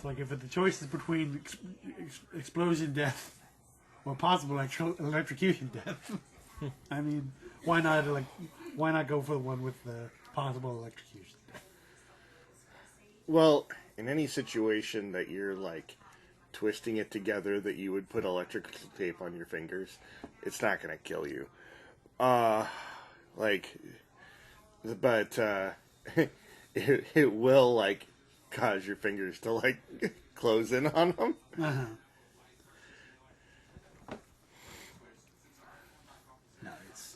It's like if the choice is between explosion death or possible electrocution death, I mean, why not go for the one with the possible electrocution death? Well, in any situation that you're like twisting it together that you would put electrical tape on your fingers, it's not going to kill you. It will like cause your fingers to like close in on them. Uh-huh.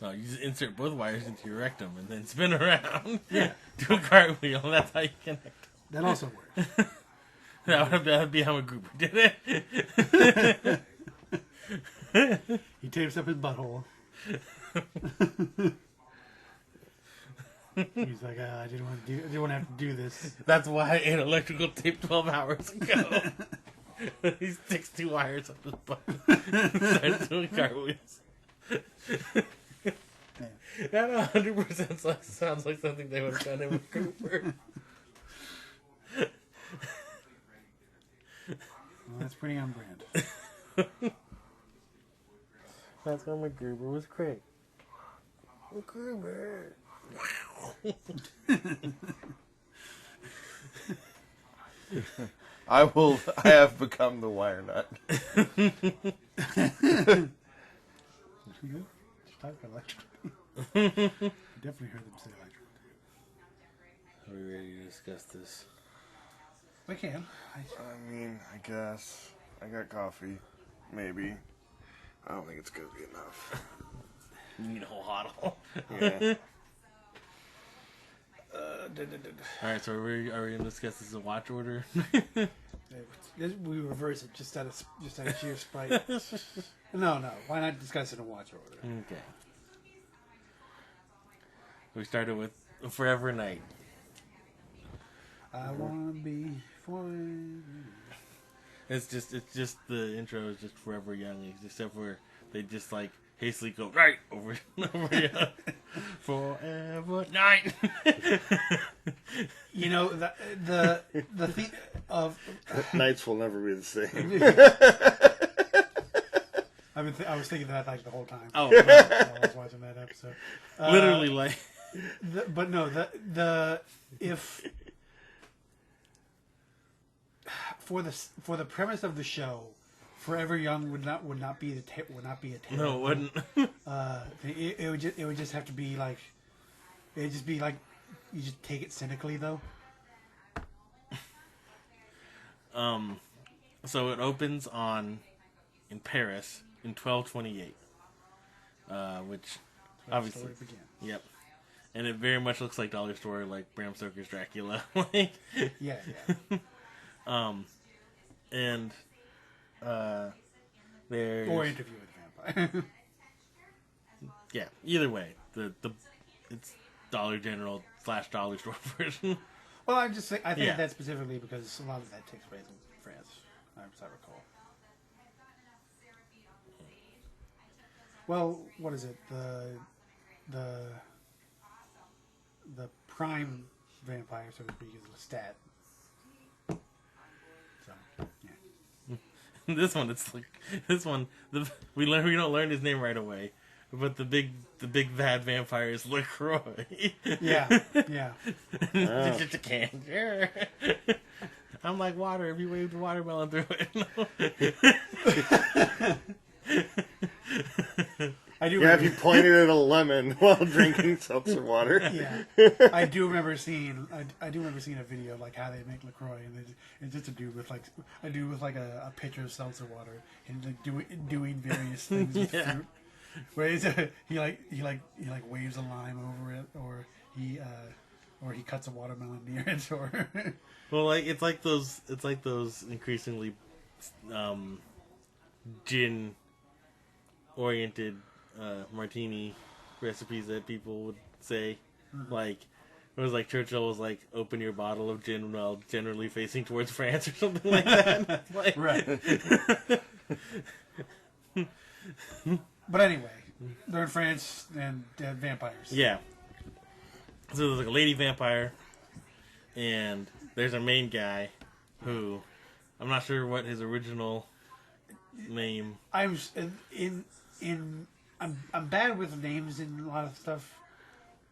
No, you just insert both wires into your rectum and then spin around. Yeah. Do a cartwheel, and that's how you connect. That also works. That would be how MacGruber did it. He tapes up his butthole. He's like, I didn't want to have to do this. That's why I ate electrical tape 12 hours ago. He sticks 2 wires up his butt and starts doing cartwheels. That 100% sounds like something they would have done in MacGruber. Well, that's pretty on brand. That's when MacGruber was great. MacGruber. I have become the wire nut. Definitely heard them say electric. Are we ready to discuss this? We can. I mean, I guess. I got coffee. Maybe. I don't think it's going to be enough. You need a whole huddle. Yeah. Alright, so are we going to discuss this in watch order? We reverse it just out of sheer spite. No. Why not discuss it in watch order? Okay. We started with Forever Night. I wanna be forever. It's just the intro is just Forever Young, except for they just like hastily go right over young. Forever Night. You know the theme of Nights will never be the same. I was thinking that like the whole time. Oh, while I was watching that episode. literally like. If for the premise of the show, Forever Young would not be a terrible. No, it wouldn't. It would just have to be like, it'd just be like, you just take it cynically though. So it opens in Paris in 1228, which obviously, yep, and it very much looks like Dollar Store, like Bram Stoker's Dracula, like yeah. And there's Or Interview with a Vampire. yeah. Either way, it's Dollar General / Dollar Store version. Well, I think that specifically because a lot of that takes place in France, as I recall. Well, what is it? The prime vampire, so to speak, is Lestat. So, yeah. We don't learn his name right away, but the big bad vampire is LaCroix. Yeah. Just a can. I'm like water if you waved a watermelon through it. I do. Yeah, if you pointed at a lemon while drinking seltzer water. Yeah, I do remember seeing a video of like how they make LaCroix, and it's just a dude with like a pitcher of seltzer water and like doing various things with fruit. Where he waves a lime over it, or he cuts a watermelon near it, or well, like it's like those increasingly gin oriented martini recipes that people would say, like it was like Churchill was like, open your bottle of gin while generally facing towards France or something like that. Like, right. But anyway, they're in France and vampires. Yeah. So there's like a lady vampire, and there's our main guy who I'm not sure what his original name. I'm bad with names in a lot of stuff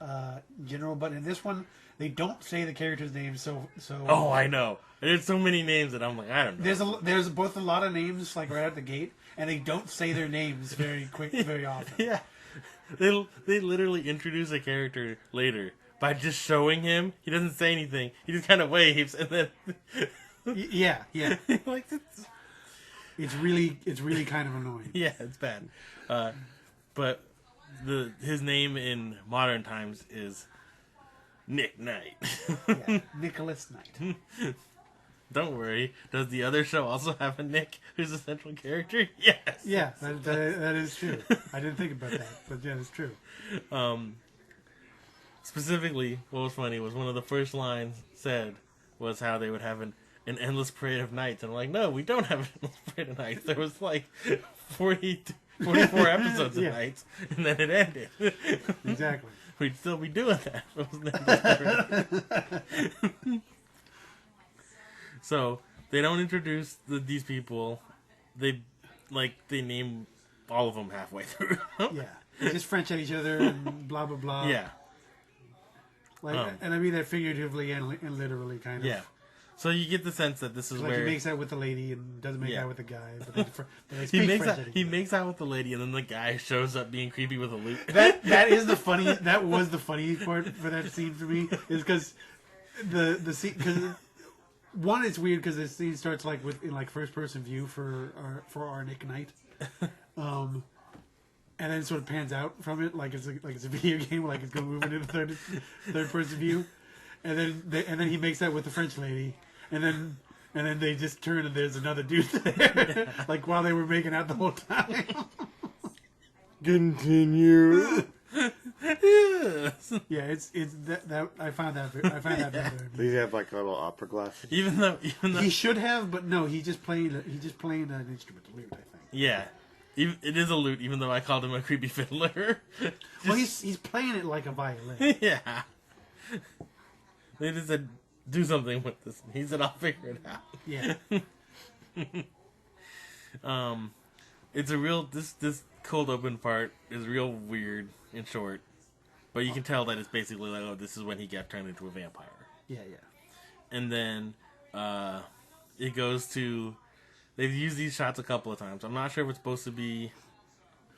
in general, but in this one they don't say the character's name. So Oh, I know. There's so many names that I'm like, I don't know. There's both a lot of names like right out the gate, and they don't say their names very often. Yeah, they literally introduce a character later by just showing him. He doesn't say anything. He just kind of waves, and then Yeah. like It's really kind of annoying. yeah, it's bad. But his name in modern times is Nick Knight. Yeah, Nicholas Knight. Don't worry. Does the other show also have a Nick who's a central character? Yes. Yeah, that is true. I didn't think about that, but yeah, it's true. Specifically, what was funny was one of the first lines said was how they would have an endless parade of nights. And I'm like, no, we don't have an endless parade of nights. There was like 44 episodes of nights, and then it ended. Exactly. We'd still be doing that. It was an endless parade. So they don't introduce these people. They name all of them halfway through. Yeah, they just French at each other and blah blah blah. Yeah. And I mean that figuratively and literally, kind of. Yeah. So you get the sense that this is like where he makes out with the lady and doesn't make out with the guy. But they he speak makes French out. at each He other. makes out with the lady, and then the guy shows up being creepy with a lute. That is the funny. That was the funny part for that scene for me, is because the scene, because one, it's weird because the scene starts like in first person view for our Nick Knight, and then it sort of pans out from it like it's a video game, like it's going to move into the third person view, and then he makes out with the French lady, and then they just turn and there's another dude there, like while they were making out the whole time. Continue. Yeah, it's that I found that better. These have like little opera glasses. Even though He should have, but no, he's just playing an instrument, the lute, I think. yeah, it is a lute. Even though I called him a creepy fiddler. Well, he's playing it like a violin. Yeah. They just said, do something with this. He said, I'll figure it out. Yeah. It's a real this cold open part is real weird and short, but you can tell that it's basically like, oh, this is when he got turned into a vampire. Yeah. And then it goes to, they've used these shots a couple of times. I'm not sure if it's supposed to be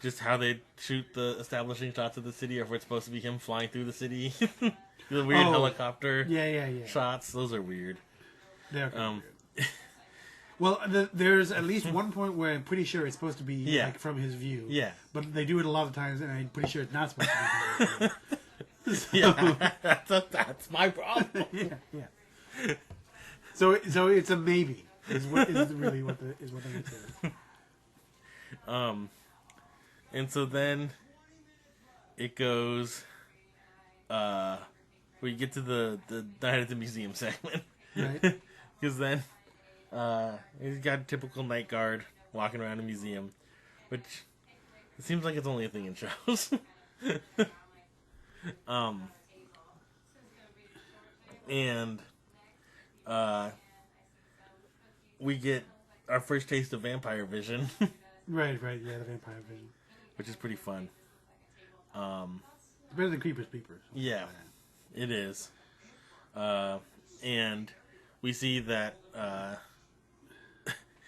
just how they shoot the establishing shots of the city, or if it's supposed to be him flying through the city. The weird helicopter shots, those are weird. They're weird. Well, there's at least one point where I'm pretty sure it's supposed to be like from his view. Yeah. But they do it a lot of times, and I'm pretty sure it's not supposed to be from his view. Yeah, that's my problem. Yeah. So it's a maybe. Is really what the answer is. And so then it goes. We get to the night at the museum segment, Right. Because then he's got a typical night guard walking around a museum, which it seems like it's only a thing in shows. And we get our first taste of vampire vision. Right. Yeah, the vampire vision, Which is pretty fun. It's better than Creepers Peepers. Yeah, it is. And we see that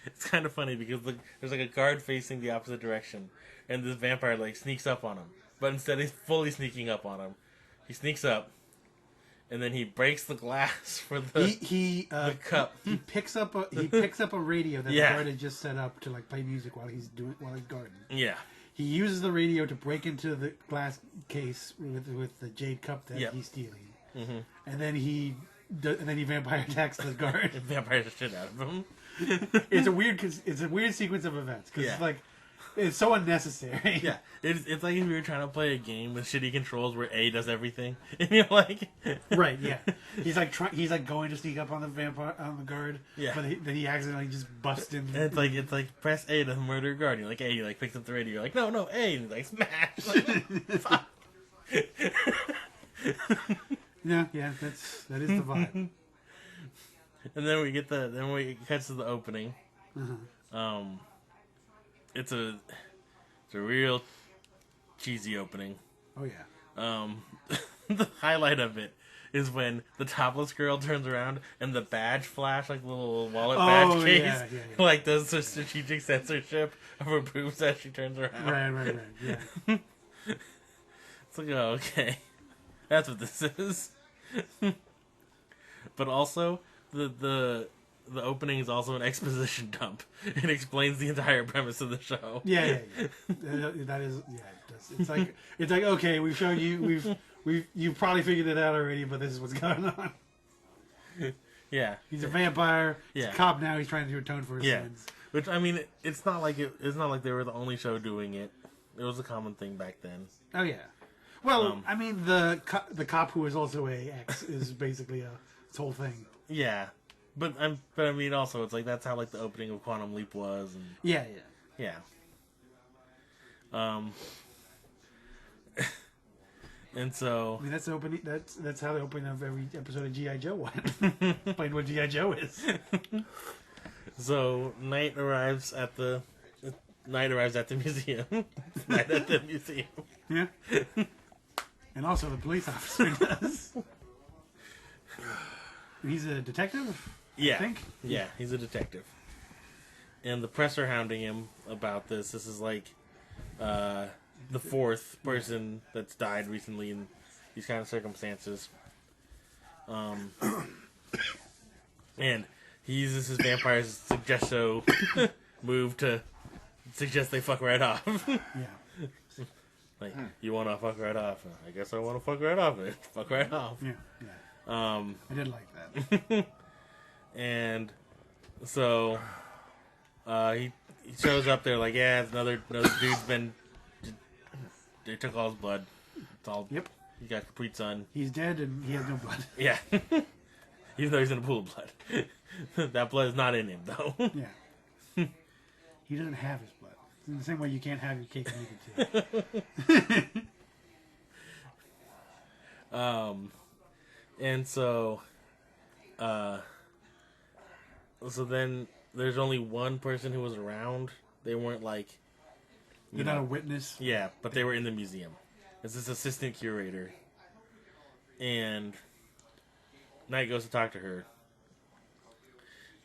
it's kind of funny because there's like a guard facing the opposite direction, and this vampire like sneaks up on him. But instead of fully sneaking up on him, he sneaks up, and then he breaks the glass for the cup. He picks up a radio that the guard had just set up to like play music while he's guarding. Yeah. He uses the radio to break into the glass case with the jade cup that he's stealing, and then he vampire attacks the guard. Vampires the shit out of him. It's a weird sequence of events because it's so unnecessary. Yeah, it's like if we were trying to play a game with shitty controls where A does everything, and you're like, right, yeah. He's like going to sneak up on the guard, but then he accidentally just busts in. And it's like press A to murder a guard. You're like A, like picks up the radio. You're like no A, and like smash. Like, fuck. Yeah, that is the vibe. And then we cuts to the opening. It's a real cheesy opening. Oh yeah. The highlight of it is when the topless girl turns around and the badge flash, like the little wallet badge case, like does the strategic censorship of her boobs as she turns around. Right. Yeah. It's like, oh, okay, that's what this is. But also, the opening is also an exposition dump. It explains the entire premise of the show. Yeah. That is, yeah. It does. It's like okay, we've shown you, you've probably figured it out already, but this is what's going on. Yeah, he's a vampire. He's a cop now. He's trying to atone for his sins. Which I mean, it's not like they were the only show doing it. It was a common thing back then. Oh yeah. Well, I mean, the cop who is also a ex is basically this whole thing. Yeah, but I mean, also it's like that's how like the opening of Quantum Leap was. And, yeah. And so I mean, that's the opening. That's how the opening of every episode of G.I. Joe went. Explain what G.I. Joe is. So Night arrives at the museum. Night at the museum. Yeah. And also the police officer does. He's a detective? Yeah. I think? Yeah, he's a detective. And the press are hounding him about this. This is like the fourth person that's died recently in these kind of circumstances. And he uses his vampire's suggesto move to suggest they fuck right off. Yeah. Like, you want to fuck right off? I guess I want to fuck right off. Fuck right off. Yeah. I did like that. And so he shows up there like, yeah, it's another dude's been. They took all his blood. It's all. Yep. He got complete sun. He's dead and he has no blood. Yeah. Even though he's in a pool of blood. That blood is not in him, though. Yeah. He doesn't have his blood. In the same way you can't have your cake and eat it too. And so then there's only one person who was around. They weren't like... You're not a witness? Yeah, but they were in the museum. It's this assistant curator. And Knight goes to talk to her.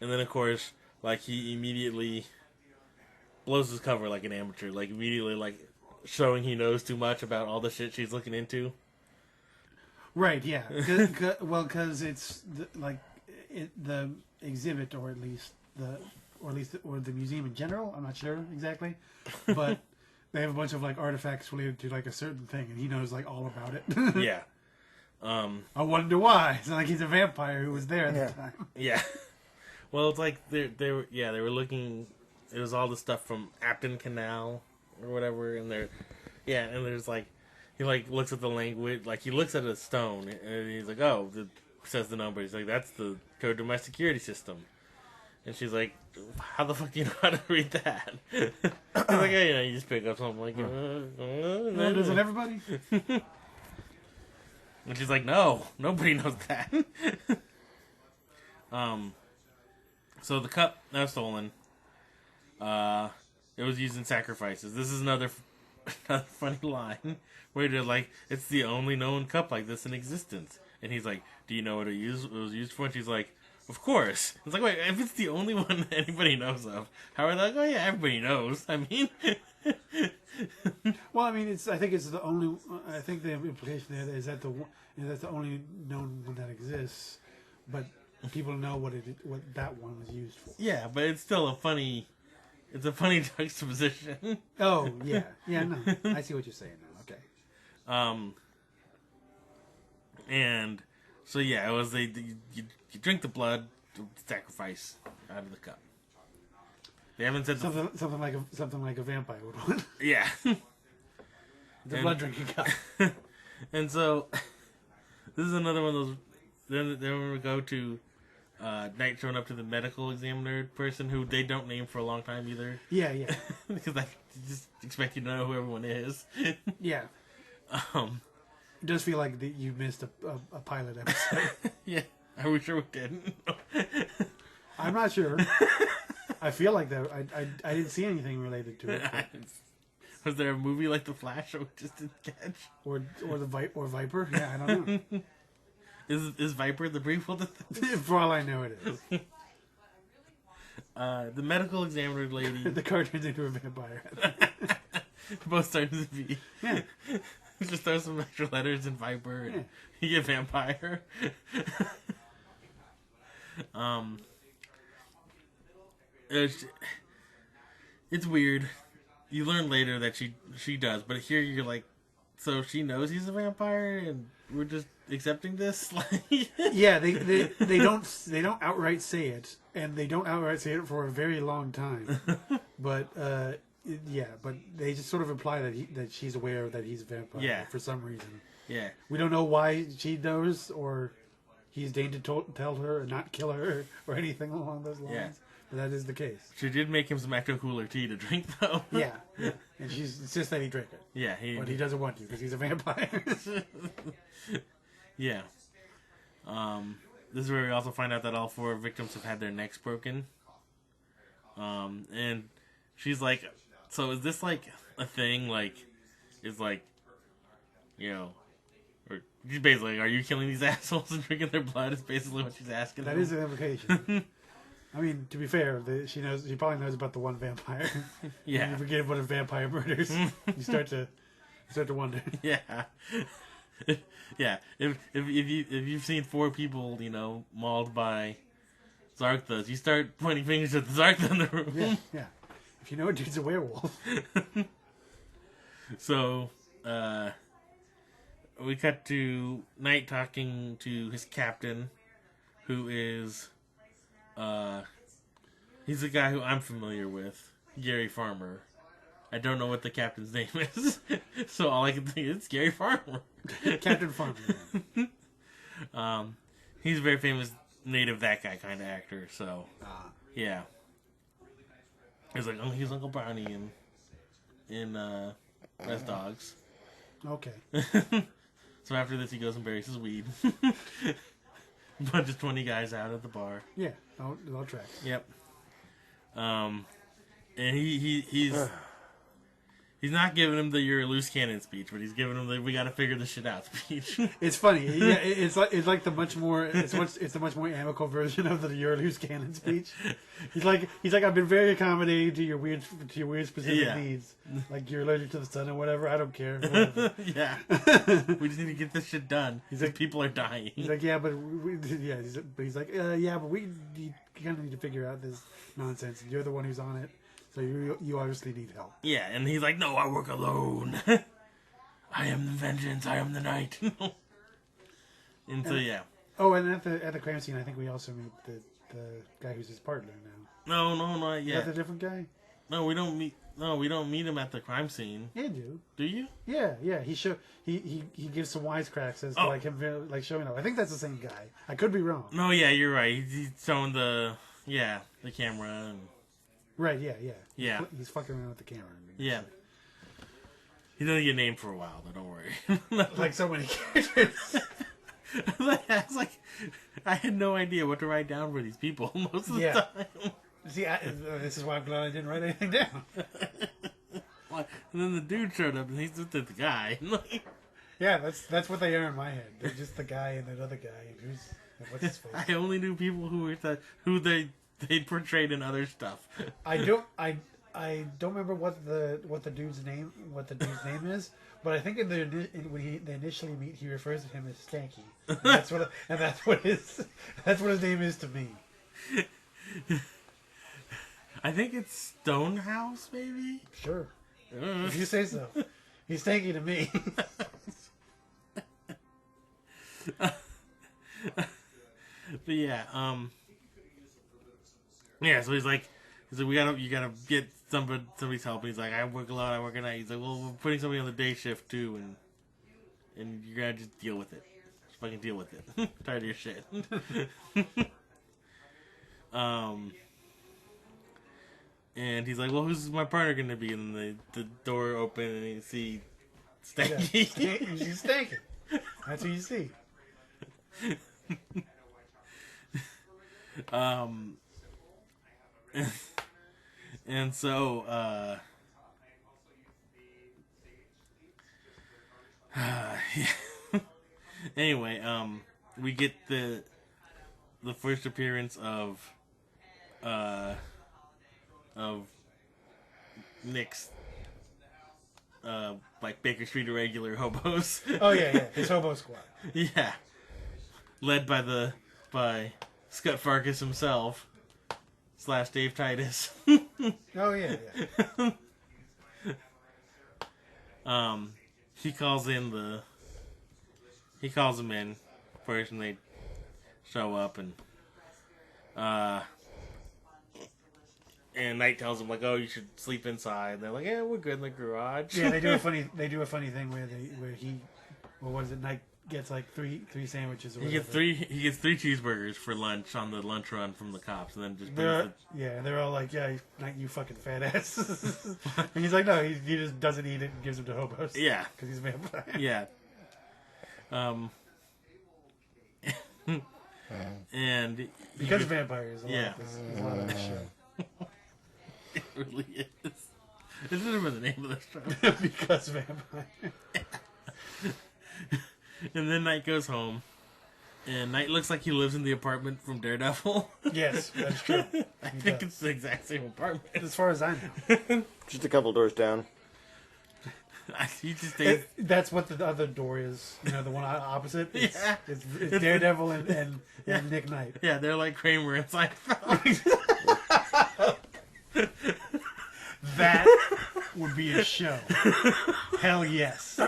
And then, of course, like, he immediately blows his cover like an amateur. Like, immediately, like, showing he knows too much about all the shit she's looking into. Right, yeah. Because it's, the exhibit, or the museum in general, I'm not sure exactly, but they have a bunch of, like, artifacts related to, like, a certain thing, and he knows, like, all about it. Yeah. I wonder why. It's not like he's a vampire who was there at the time. Yeah. Well, it's like they were looking. It was all the stuff from Apton Canal or whatever, and there's like he like looks at the language, like he looks at a stone, and he's like, oh, says the number. He's like, that's the code to my security system, and she's like, how the fuck do you know how to read that? He's like, yeah, you just pick up something like, Doesn't everybody? And she's like, no, nobody knows that. So the cup now stolen. It was used in sacrifices. This is another funny line where they're like, it's the only known cup like this in existence. And he's like, do you know what it was used for? And she's like, of course. It's like, wait, if it's the only one that anybody knows of, how are they like, oh yeah, everybody knows. I mean... Well, I mean, I think it's the only. I think the implication there is that that's the only known one that exists, but people know what that one was used for. Yeah, but it's still a funny juxtaposition. Oh yeah, no, I see what you're saying now. Okay. And so yeah, it was you drink the blood to sacrifice out of the cup. They haven't said something like a vampire would want. Yeah. The blood drinking cup. And so this is another one of those. Then we go to Knight showing up to the medical examiner person who they don't name for a long time either. Yeah. Because I just expect you to know who everyone is. Yeah. It does feel like that you missed a pilot episode. Yeah. Are we sure we didn't? I'm not sure. I feel like that. I didn't see anything related to it. Was there a movie like The Flash that we just didn't catch? Or Viper? Yeah, I don't know. Is Viper the prequel to this? For all I know, it is. The medical examiner lady. The car turns into a vampire. Both starting to be. Yeah. Just throw some extra letters in Viper and you get vampire. It's weird. You learn later that she does, but here you're like, so she knows he's a vampire, and we're just accepting this. Yeah, they don't outright say it, and they don't outright say it for a very long time. But but they just sort of imply that she's aware that he's a vampire for some reason. Yeah, we don't know why she knows, or he's deigned to tell her or not kill her or anything along those lines. Yeah. But that is the case. She did make him some Ecto Cooler tea to drink, though. Yeah. And she insists that he drink it. Yeah, but he doesn't want to because he's a vampire. Yeah. This is where we also find out that all 4 victims have had their necks broken. And she's like, so is this like a thing? Like, is like, or she's basically, are you killing these assholes and drinking their blood? Is basically what she's asking. That is an implication. I mean, to be fair, she probably knows about the one vampire. Yeah. When you forget what a vampire murders, you start to wonder. Yeah. Yeah. If you've seen 4 people, mauled by Zarthas, you start pointing fingers at the Zartha in the room. Yeah. If you know a dude's a werewolf. So, we cut to Knight talking to his captain, who is, he's a guy who I'm familiar with, Gary Farmer. I don't know what the captain's name is, so all I can think is Gary Farmer. Captain Farmer. He's a very famous native that guy kind of actor, so yeah. He's like, he's Uncle Brownie in West Dogs. Okay. So after this, he goes and buries his weed. Bunch of 20 guys out at the bar. Yeah, all tracks. Yep. And he's not giving him the "you're a loose cannon" speech, but he's giving him the "we got to figure this shit out" speech. It's funny. Yeah, it's like the much more it's the much more amicable version of the "you're a loose cannon" speech. He's like I've been very accommodating to your weird specific needs. Like you're allergic to the sun or whatever. I don't care. Yeah. We just need to get this shit done. He's like, people are dying. He's like, yeah, but he's like, but we kind of need to figure out this nonsense. You're the one who's on it. So you obviously need help. Yeah, and he's like, no, I work alone. I am the vengeance. I am the night. So, yeah. Oh, and at the crime scene, I think we also meet the guy who's his partner now. No, not yet. Is that the different guy? No, we don't meet him at the crime scene. Yeah, you do. Do you? Yeah. He gives some wisecracks as to like him showing up. I think that's the same guy. I could be wrong. No, yeah, you're right. He's showing the camera and. Right, yeah. He's fucking around with the camera. Yeah. He doesn't get named for a while, though, don't worry. Like so many characters. I had no idea what to write down for these people most of the time. See, this is why I'm glad I didn't write anything down. And then the dude showed up, and he's just the guy. Yeah, that's what they are in my head. They're just the guy and that other guy. What's his face? I only knew people who they portrayed in other stuff. I don't remember what the dude's name is, but I think when they initially meet, he refers to him as Stanky. And that's what his name is to me. I think it's Stonehouse, maybe. Sure, if you say so. He's Stanky to me. But yeah, yeah, so he's like, you gotta get somebody's help. And he's like, I work a lot, I work at night. He's like, well, we're putting somebody on the day shift too, and you're gonna just deal with it. Just fucking deal with it. Tired of your shit. And he's like, well, who's my partner gonna be? And the door open and you see Stanky. You see Stanky. That's who you see. And so, anyway, we get the first appearance of Nick's, like Baker Street irregular hobos. Oh yeah, his hobo squad. Yeah, led by Scott Farkas himself / Dave Titus. Oh yeah. He calls him in first, and they show up, and Knight tells him like, "Oh, you should sleep inside." And they're like, "Yeah, we're good in the garage." Yeah, they do a funny thing where what is it? Knight gets like three sandwiches. Or He gets three cheeseburgers for lunch on the lunch run from the cops, and then just and they're all like, "Yeah, Knight, you fucking fat ass." And he's like, "No, he just doesn't eat it and gives them to hobos." Yeah, because he's a vampire. Yeah. And because vampires, a lot of this show. It really is. This should have been the name of the show. Because vampire. And then Knight goes home, and Knight looks like he lives in the apartment from Daredevil. Yes, that's true. I think it's the exact same apartment. As far as I know. Just a couple doors down. He just that's what the other door is. You know, the one opposite. It's It's Daredevil and Nick Knight. Yeah, they're like Kramer and Seinfeld. That would be a show. Hell yes.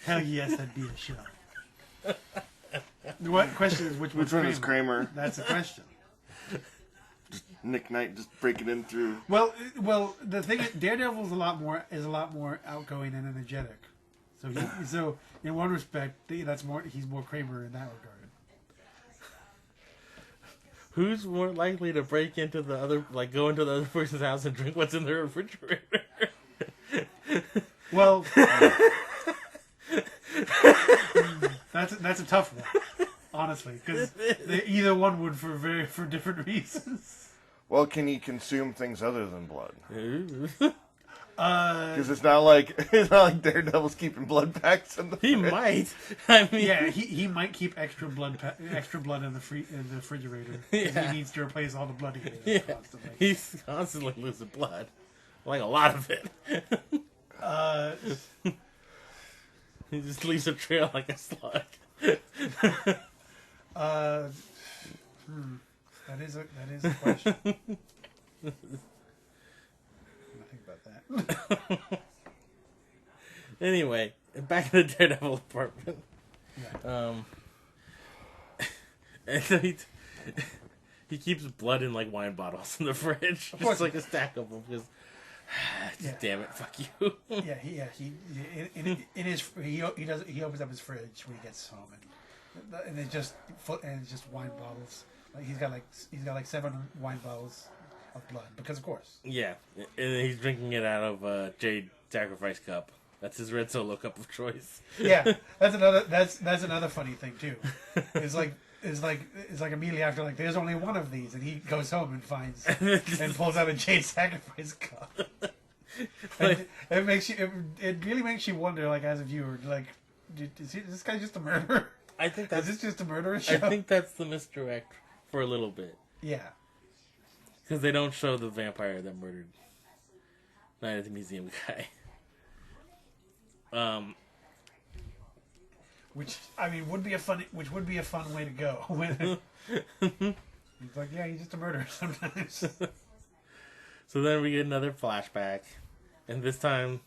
Hell yes, that'd be a show. The question is which one is Kramer? That's the question. Nick Knight just breaking in through. Well, the thing is, Daredevil is a lot more outgoing and energetic. So in one respect, he's more Kramer in that regard. Who's more likely to break into the other, like go into the other person's house and drink what's in their refrigerator? Well, that's a tough one, honestly, because either one would for different reasons. Well, can he consume things other than blood? Because it's not like Daredevil's keeping blood packs in the He fridge. might. I mean, yeah, he might keep extra blood in the refrigerator. Yeah. He needs to replace all the blood he has constantly. He's constantly losing blood, like a lot of it. He just leaves a trail like a slug. That is a question. Think about that. Anyway, back in the Daredevil apartment. Yeah. And so he keeps blood in like wine bottles in the fridge, just like a stack of them. Because, damn it, fuck you. He opens up his fridge when he gets home, and it's just wine bottles. Like he's got like 7 wine bottles of blood because of course. Yeah, and he's drinking it out of a Jade Sacrifice cup. That's his red Solo cup of choice. Yeah, that's another funny thing too. It's like immediately after, like, there's only one of these, and he goes home and finds and pulls out a Jade Sacrifice cup. It really makes you wonder, like, as a viewer, like, is this guy just a murderer? I think is this just a murderer show? I think that's the misdirect for a little bit. Yeah, because they don't show the vampire that murdered Night at the Museum guy. Which would be a fun way to go. He's like, yeah, he's just a murderer sometimes. So then we get another flashback, and this time,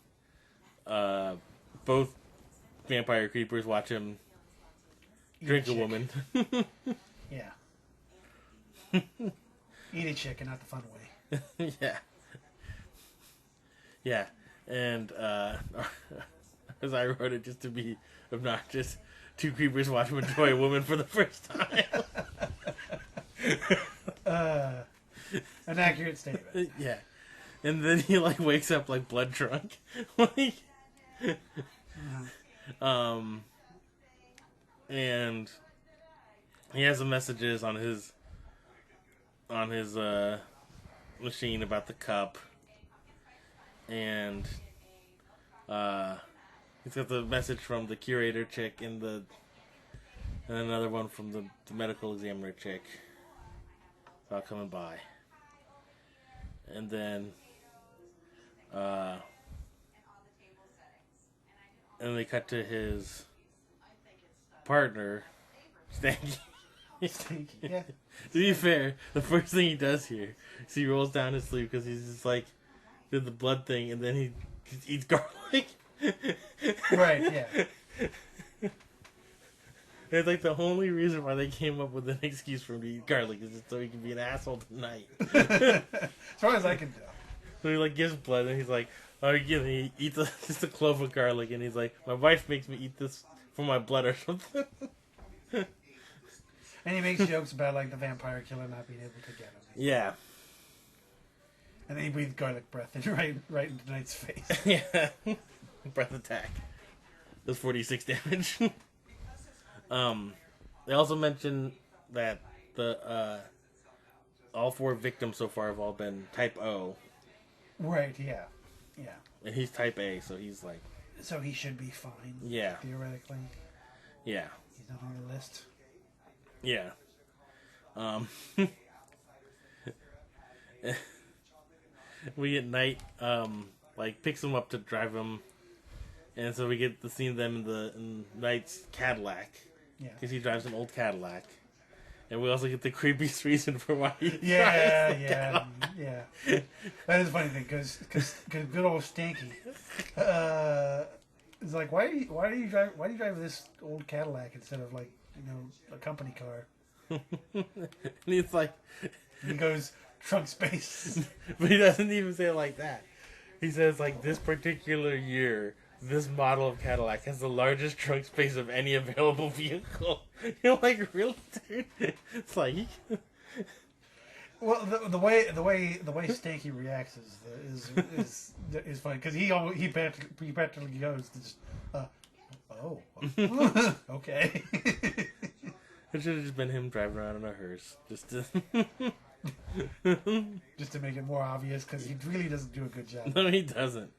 both vampire creepers watch him drink a woman. Yeah. Eat a chicken, not the fun way. Yeah. Yeah. And as I wrote it, just to be obnoxious, 2 creepers watch him enjoy a woman for the first time. An accurate statement. Yeah. And then he like wakes up like blood drunk. Like and he has the messages on his on his machine about the cup, and he's got the message from the curator chick and another one from the medical examiner chick about coming by, and then and they cut to his partner, Stanky. Yeah. To be fair, the first thing he does here is he rolls down his sleeve because he's just like did the blood thing, and then he eats garlic. Right. Yeah. It's like the only reason why they came up with an excuse for him to eat garlic is just so he can be an asshole tonight. As far as I can tell. So he like gives blood, and he's like, "Oh, he eats just a clove of garlic," and he's like, "My wife makes me eat this for my blood or something." And he makes jokes about like the vampire killer not being able to get him. Yeah. And then he breathed garlic breath in right into Knight's face. Yeah. Breath attack. Does 46 damage. They also mention that the all 4 victims so far have all been type O. Right, yeah. Yeah. And he's type A, so he's like... So he should be fine. Yeah. Theoretically. Yeah. He's not on the list. Yeah. We get Knight, like, picks him up to drive him. And so we get to see them in Knight's Cadillac. Yeah. Because he drives an old Cadillac. And we also get the creepiest reason for why he drives the Yeah. Cadillac. Yeah. That is a funny thing, because good old Stanky is like, why do you drive this old Cadillac instead of like, a company car? And he's like... He goes, trunk space. But he doesn't even say it like that. He says, like, this particular year, this model of Cadillac has the largest trunk space of any available vehicle. You're like, really, dude? It's like... Well, the way Stanky reacts is funny, because he practically goes to just, oh, okay. It should have just been him driving around in a hearse, just to... Just to make it more obvious, because he really doesn't do a good job. No, he doesn't.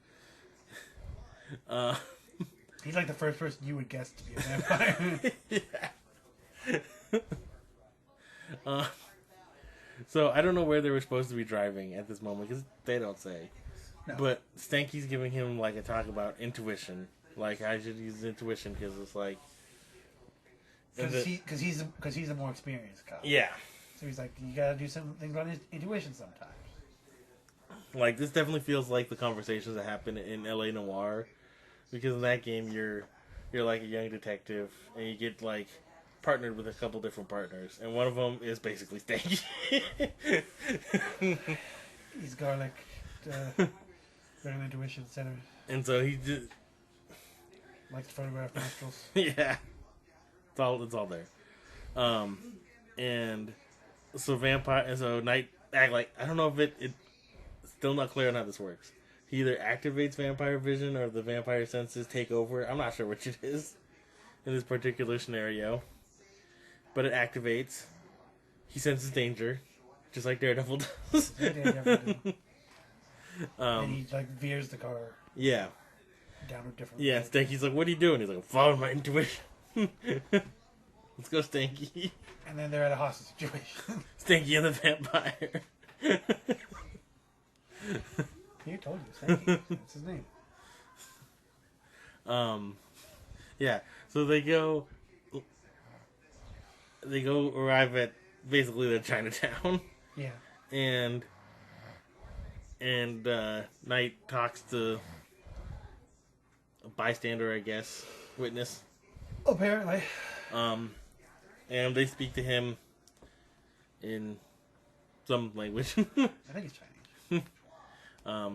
He's like the first person you would guess to be a vampire. Yeah. So I don't know where they were supposed to be driving at this moment, because they don't say. No. But Stanky's giving him like a talk about intuition, like I should use intuition because it's like Because he's a more experienced cop. yeah. So he's like, you gotta do some things on intuition sometimes. Like this definitely feels like the conversations that happen in LA Noire, because in that game you're like a young detective and you get like partnered with a couple different partners, and one of them is basically Stanky. He's garlic, intuition center. And so he just Likes to photograph nostrils. yeah, it's all there. And so Knight act like I don't know if it's still not clear on how this works. He either activates vampire vision or the vampire senses take over. I'm not sure which it is in this particular scenario, but it activates. He senses danger, just like Daredevil does. And he like veers the car. Yeah. Down a different. Yeah. road. Stanky's like, "What are you doing?" He's like, "Following my intuition." Let's go, Stanky. And then they're at a hostage situation. Stanky and the vampire. He told you, Stanky. That's his name. Yeah. So they go arrive at basically the Chinatown. Yeah. And Knight talks to a bystander, I guess, witness. Apparently. And they speak to him in some language. I think it's Chinese. I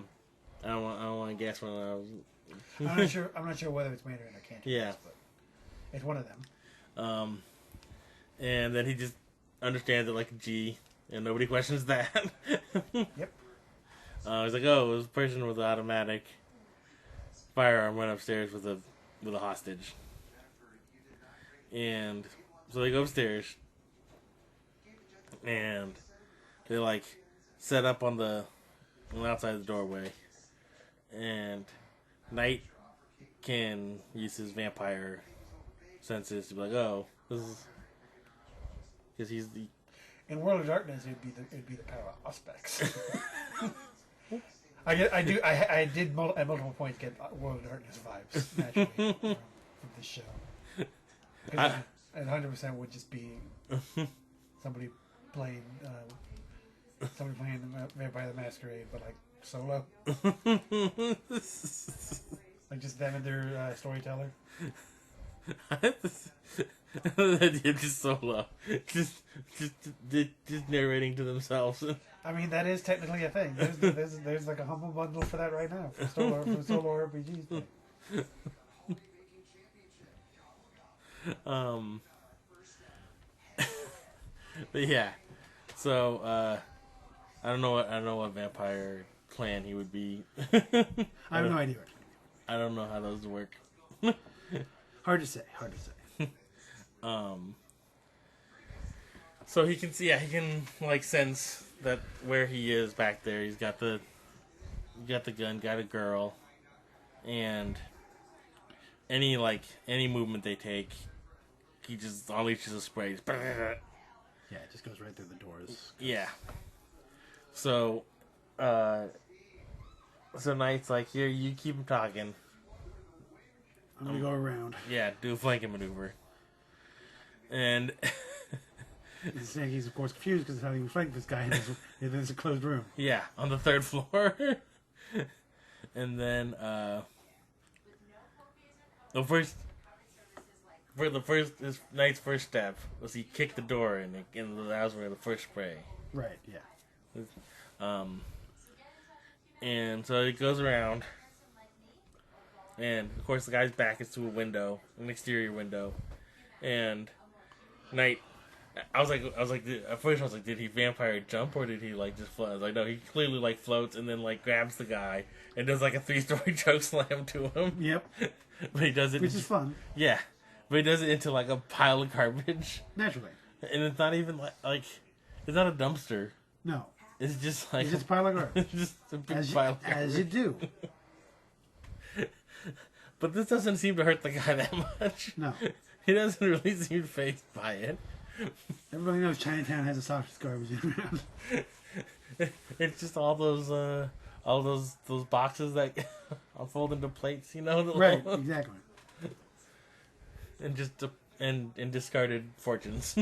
don't want to guess when I was. I'm not sure whether it's Mandarin or Cantonese. Yeah. But it's one of them. And then he just understands it like a G, and nobody questions that. Yep. He's like, "Oh, it was a person with an automatic firearm went upstairs with a hostage." And so they go upstairs, and they like set up on the outside the doorway, and Knight can use his vampire senses to be like, oh, this is because he's the. In World of Darkness, it'd be the power of Auspex. I did at multiple points get World of Darkness vibes naturally from this show. It 100% would just be somebody playing Vampire the Masquerade, but like solo, like just them and their storyteller. Just solo, just narrating to themselves. I mean, that is technically a thing. There's like a humble bundle for that right now for solo RPGs. But yeah, so I don't know what vampire clan he would be. I have no idea. I don't know how those work. Hard to say. So he can see, he can like sense that where he is back there. He's got the gun, got a girl, and any movement they take, he just unleashes a spray. Yeah, it just goes right through the doors. Yeah. So Knight's like, here, you keep him talking. I'm gonna go around. Yeah, do a flanking maneuver. And he's of course confused because how he flanked this guy and it's a closed room. Yeah, on the 3rd floor. And then Knight's first step was he kicked the door and that was where the first spray. Right. Yeah. And so he goes around, and of course the guy's back is to a window, an exterior window, and Knight. I was like, at first I was like, did he vampire jump or did he like just float? I was like, no, he clearly like floats and then like grabs the guy and does like a 3-story choke slam to him. Yep. But he does it, which is fun. Yeah, but he does it into like a pile of garbage. Naturally. And it's not even like it's not a dumpster. No. It's just like it's just a pile of garbage. It's just a big pile of garbage. As you do. But this doesn't seem to hurt the guy that much. No. He doesn't really seem fazed by it. Everybody knows Chinatown has the softest garbage around. It's just all those boxes that fold into plates, you know? Right, exactly. And just and discarded fortunes.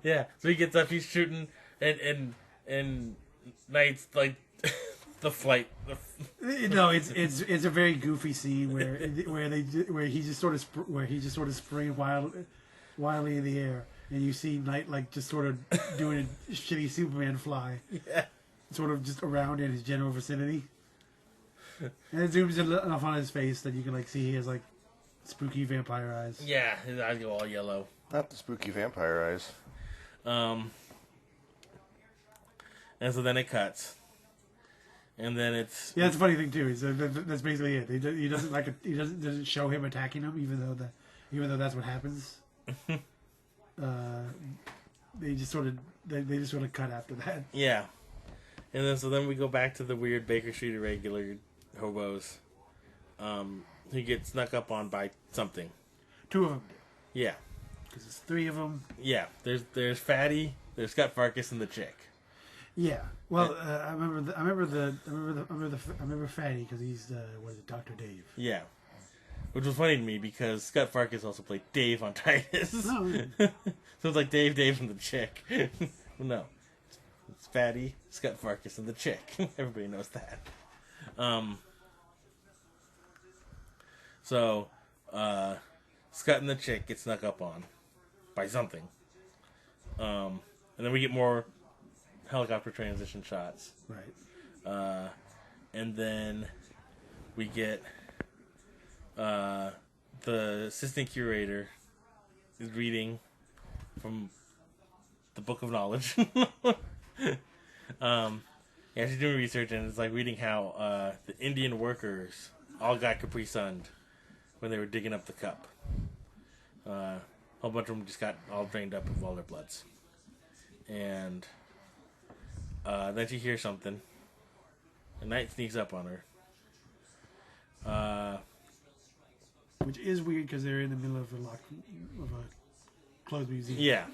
Yeah, so he gets up, he's shooting, and Knight's like the flight. No, it's a very goofy scene where he just sort of spraying wildly in the air, and you see Knight like just sort of doing a shitty Superman fly, yeah, sort of just around in his general vicinity, and it zooms in enough on his face that you can like see he has like spooky vampire eyes. Yeah, his eyes go all yellow. Not the spooky vampire eyes. And so then it cuts. And then it's that's a funny thing too. Is that's basically it. He doesn't show him attacking him, even though that's what happens. They just sort of cut after that. Yeah, and then we go back to the weird Baker Street irregular hobos. Who get snuck up on by something. 2 of them. Yeah, because it's 3 of them. Yeah, there's Fatty, there's Scott Farkas, and the chick. Yeah, well, I remember Fatty because he's Dr. Dave. Yeah, which was funny to me because Scott Farkas also played Dave on Titus. Oh, yeah. So it's like Dave, and the chick. No, it's Fatty, Scott Farkas, and the chick. Everybody knows that. So Scott and the chick get snuck up on by something, and then we get more helicopter transition shots. Right. And then we get the assistant curator is reading from the Book of Knowledge. Yeah, she's doing research and it's like reading how the Indian workers all got Capri Sunned when they were digging up the cup. A whole bunch of them just got all drained up of all their bloods. And then she hears something. And Night sneaks up on her. Which is weird because they're in the middle of a closed museum. Yeah.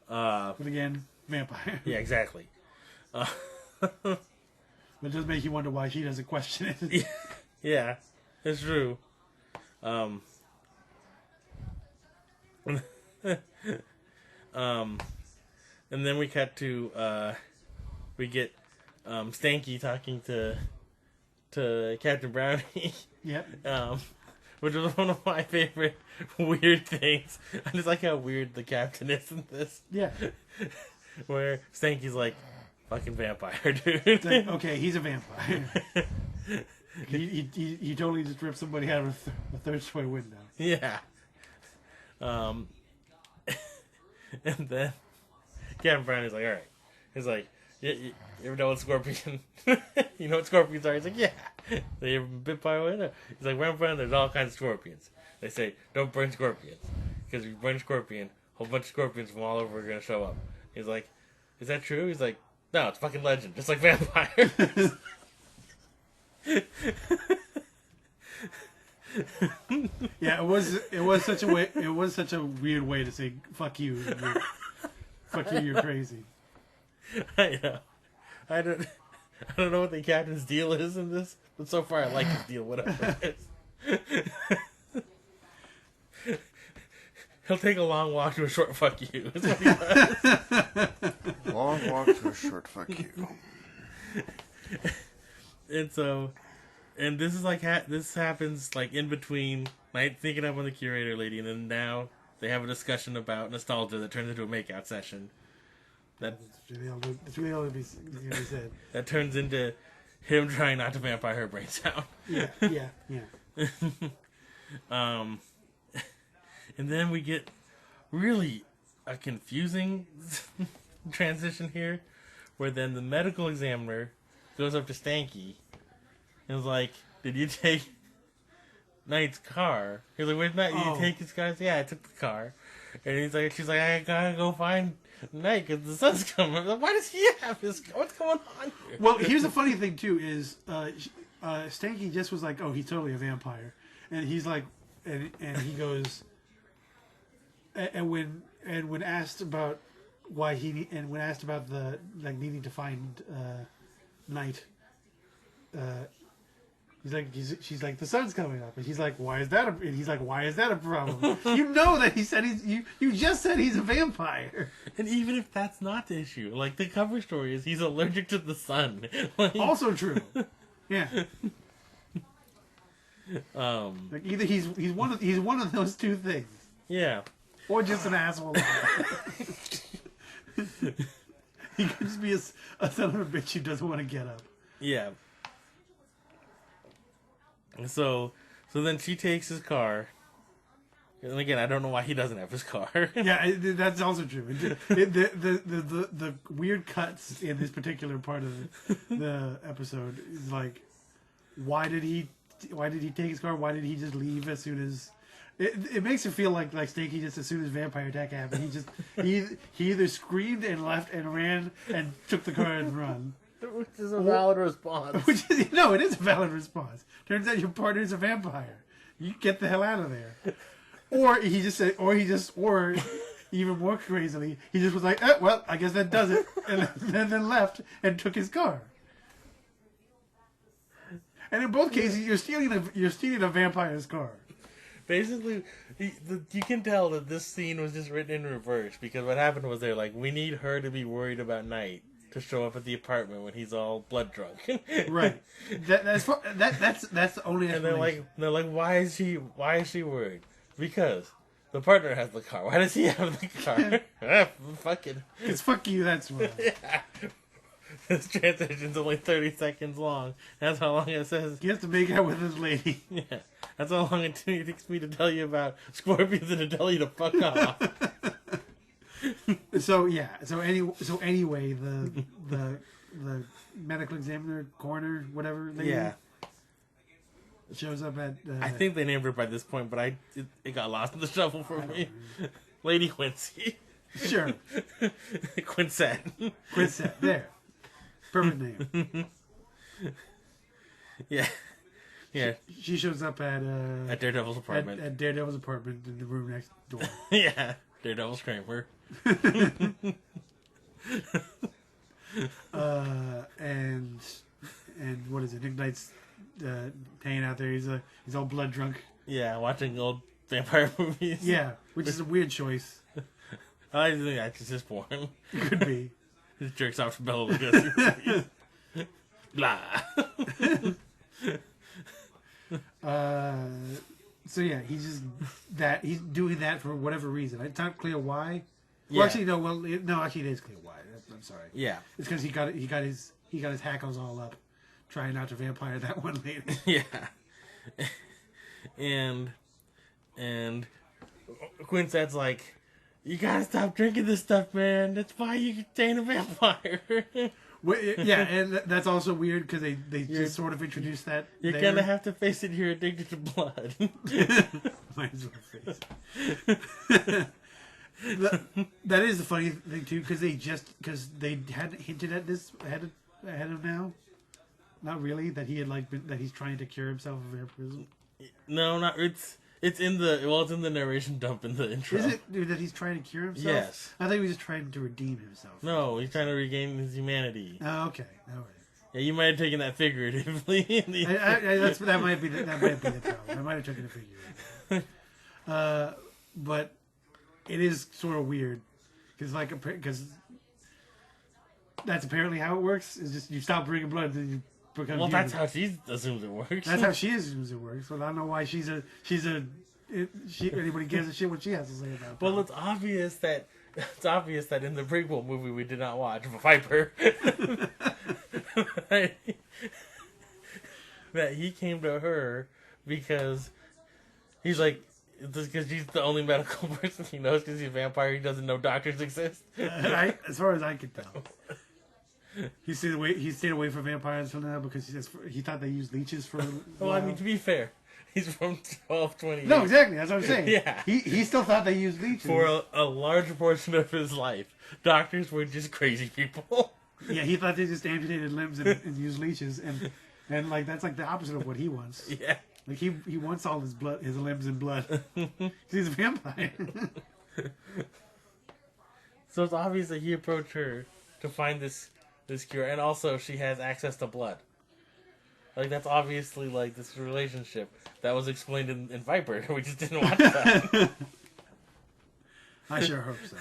But again, vampire. Yeah, exactly. But it does make you wonder why she doesn't question it. Yeah, it's true. And then we cut to we get Stanky talking to Captain Brownie. Yep. Which was one of my favorite weird things. I just like how weird the captain is in this. Yeah. Where Stanky's like, fucking vampire, dude. It's like, okay, he's a vampire. he totally just ripped somebody out of a third story window. Yeah. And then Captain Brownie's like, alright. He's like, you ever know what scorpion? You know what scorpions are? He's like, yeah. They ever been bit by a window? He's like, where I'm from, there's all kinds of scorpions. They say, don't burn scorpions. Because if you burn a scorpion, a whole bunch of scorpions from all over are going to show up. He's like, is that true? He's like, no, it's fucking legend. Just like vampires. Yeah, it was such a weird way to say fuck you. Fuck you, you're crazy. I know. I don't know what the captain's deal is in this, but so far I like his deal, whatever it is. He'll take a long walk to a short fuck you. Is what he does. Long walk to a short fuck you. And this is like this happens like in between Night sneaking up on the curator lady, and then now they have a discussion about nostalgia that turns into a makeout session. That's really all that be said. That turns into him trying not to vampire her brains out. Yeah. And then we get really a confusing transition here, where then the medical examiner goes up to Stanky and is like, "Did you take Knight's car?" He's like, "Where's Knight? Did you take his car?" Yeah, I took the car. And she's like, "I gotta go find Knight because the sun's coming." Like, why does he have his car? What's going on here? Well, here's the funny thing too is Stanky just was like, "Oh, he's totally a vampire," and he's like, and he goes, and when asked about why when asked about the like needing to find Knight, she's like, the sun's coming up, and he's like, why is that a problem? You know that he said you just said he's a vampire. And even if that's not the issue, like the cover story is he's allergic to the sun. Like, also true. Yeah. Like either he's one of those two things. Yeah. Or just an asshole. He could just be a son of a bitch who doesn't want to get up. Yeah. So then she takes his car. And again, I don't know why he doesn't have his car. Yeah, that's also true. The weird cuts in this particular part of the episode is like, why did he take his car? Why did he just leave as soon as? It makes it feel like Stanky just as soon as vampire attack happened, he either screamed and left and ran and took the car and run. Which is a valid response. It is a valid response. Turns out your partner's a vampire. You get the hell out of there. Or even more crazily, he just was like, well, I guess that does it, and then left and took his car. And in both cases, you're stealing a vampire's car. Basically, you can tell that this scene was just written in reverse, because what happened was they're like, we need her to be worried about Night to show up at the apartment when he's all blood drunk. Right. That's the only. And they're like, why is she worried? Because the partner has the car. Why does he have the car? Fucking. It's fuck you. That's why. Yeah. This transition's only 30 seconds long. That's how long it says. He has to make out with his lady. Yeah. That's how long it takes me to tell you about scorpions and to tell you to fuck off. So anyway, the medical examiner, coroner, whatever. Yeah. Shows up at. I think they named her by this point, but it got lost in the shuffle for me. Lady Quincy. Sure. Quinsat. Quinsat. There. Perfect name. Yeah. Yeah. She shows up at Daredevil's apartment. At Daredevil's apartment in the room next door. Yeah. Daredevil's Kramer. And what is it? Nick Knight's hanging out there. He's all blood drunk. Yeah, watching old vampire movies. Yeah, which is a weird choice. I think that's just porn. Could be. Just jerks off to Bela Lugosi. Blah. So yeah, he's doing that for whatever reason. It's not clear why. Yeah. Well, actually, no. Well, no. Actually, it is clear why. I'm sorry. Yeah. It's because he got his hackles all up, trying not to vampire that one lady. Yeah. And Quinsat's like, you gotta stop drinking this stuff, man. That's why you ain't a vampire. Well, yeah, and that's also weird because they just sort of introduced that. You're gonna have to face it. You're addicted to blood. Might as well face it. That is the funny thing too, because they had hinted at this ahead of now. Not really that he had that he's trying to cure himself of vampirism. No, not it's in the narration dump in the intro. Is it that he's trying to cure himself? Yes. I thought he was just trying to redeem himself. No, he's trying to regain his humanity. Oh, okay. All right. Yeah, you might have taken that figuratively. That might be the problem. I might have taken it figuratively. But it is sort of weird because that's apparently how it works. Is just you stop drinking blood, then you become. Well, human. that's how she assumes it works. That's how she assumes it works. But I don't know why anybody gives a shit what she has to say about it. Well, it's obvious that in the prequel movie we did not watch, Viper, that he came to her because he's like, because she's the only medical person he knows because he's a vampire. He doesn't know doctors exist. Right? As far as I can tell. He stayed away from vampires for now because he thought they used leeches for. Well, I mean, to be fair, he's from 1228. No, exactly. That's what I'm saying. Yeah. He still thought they used leeches For a large portion of his life, doctors were just crazy people. Yeah, he thought they just amputated limbs and used leeches, and like that's like the opposite of what he wants. Yeah. Like he wants all his limbs in blood. 'Cause he's a vampire. So it's obvious that he approached her to find this cure, and also she has access to blood. Like that's obviously like this relationship that was explained in Viper. We just didn't watch that. I sure hope so.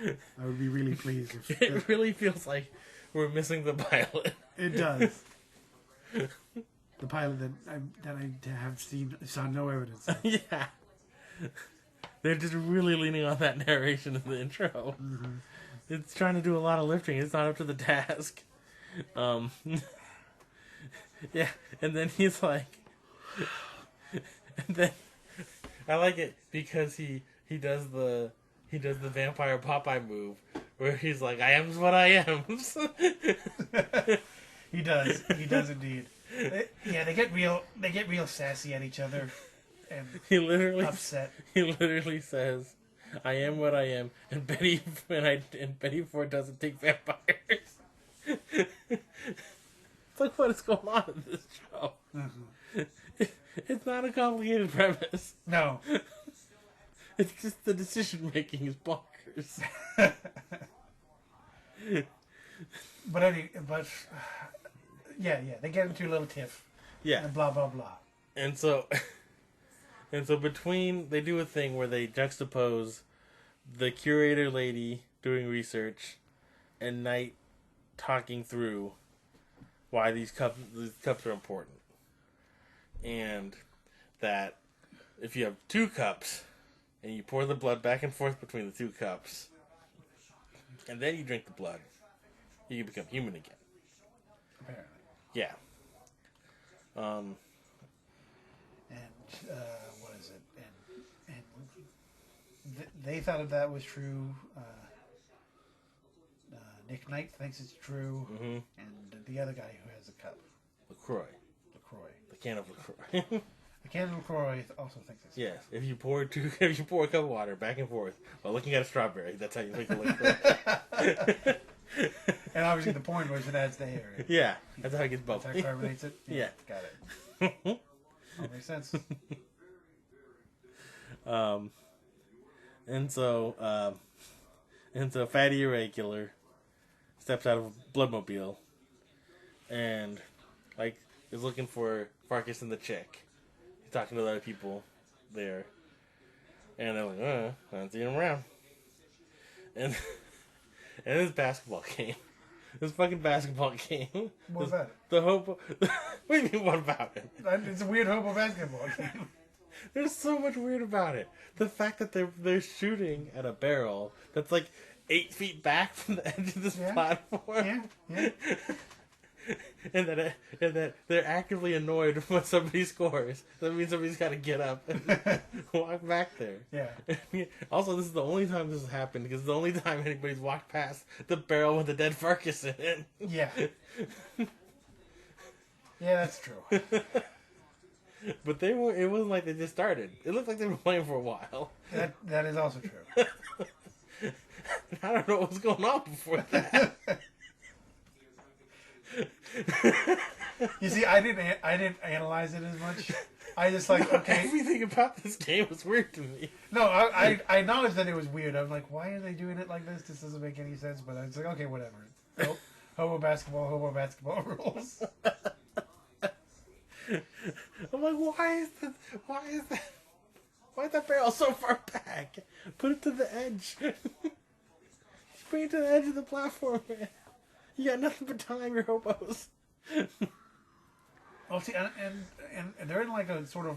I would be really pleased if It really feels like we're missing the pilot. it does. The pilot that I have saw no evidence of. Yeah. They're just really leaning on that narration in the intro. Mm-hmm. It's trying to do a lot of lifting. It's not up to the task. Yeah, and then he's like, and then I like it because he does the vampire Popeye move where he's like, I am what I am. He does indeed. They get real sassy at each other and He literally upset. He literally says, I am what I am, and Betty Ford doesn't take vampires. It's like, what is going on in this show? Mm-hmm. It's not a complicated premise. No. It's just the decision making is bonkers. But yeah, they get into a little tiff. Yeah. And blah blah blah. And so between, they do a thing where they juxtapose the curator lady doing research and Knight talking through why these cups are important. And that if you have 2 cups and you pour the blood back and forth between the 2 cups and then you drink the blood, you can become human again. Apparently. Yeah. And what is it? And they thought that was true. Nick Knight thinks it's true, Mm-hmm. and the other guy who has the cup, LaCroix. LaCroix. The can of LaCroix. The can of LaCroix also thinks it's Yes, if you pour a cup of water back and forth while looking at a strawberry, that's how you make the liquid. And obviously the point was it adds the air. Yeah, that's how it gets That's bubbly. how it carbonates it? Yeah. Got it. All makes sense. And so Fatty Irregular steps out of a bloodmobile and like is looking for Farkas and the chick. He's talking to other people there, and they're like, I don't see him around. And this basketball game, this fucking basketball game. What about it? The hope. What do you mean? What about it? It's a weird hobo basketball game. There's so much weird about it. The fact that they're shooting at a barrel that's like 8 feet back from the edge of this platform. Yeah. and that they're actively annoyed when somebody scores. That means somebody's got to get up and walk back there. Yeah. Also, this is the only time this has happened because it's the only time anybody's walked past the barrel with the dead Farkas in it. Yeah. Yeah, that's true. But it wasn't like they just started. It looked like they were playing for a while. That is also true. I don't know what was going on before that. You see, I didn't analyze it as much. I just like, okay. Everything about this game was weird to me. No, I acknowledge that it was weird. I'm like, why are they doing it like this? This doesn't make any sense. But I was like, okay, whatever. Nope. Hobo basketball rules. I'm like, why is that barrel so far back? Put it to the edge. Just bring it to the edge of the platform, man. You got nothing but time, your hobos. Oh, see, and they're in like a sort of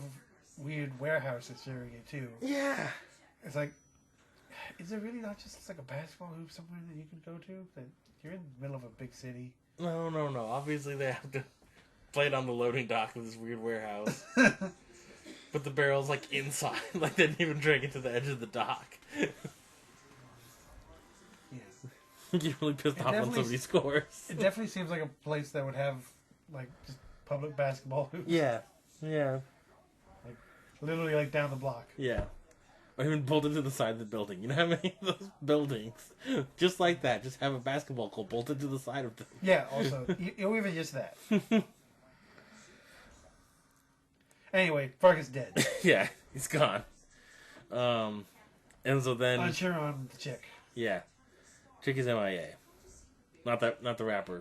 weird warehouse that's sharing it too. Yeah. It's like, is it really not just like a basketball hoop somewhere that you can go to? That you're in the middle of a big city. No. Obviously, they have to play it on the loading dock of this weird warehouse. But the barrel's like inside. Like they didn't even drag it to the edge of the dock. You get really pissed off when somebody scores. It definitely seems like a place that would have like just public basketball hoops. Yeah. Like literally like down the block. Yeah. Or even bolted to the side of the building. You know how many of those buildings, just like that, just have a basketball goal bolted to the side of them. Yeah, also, even just that. Anyway, Farkas dead. Yeah, he's gone. And so then... Unsure on the chick. Yeah. Chick is MIA. Not the rapper.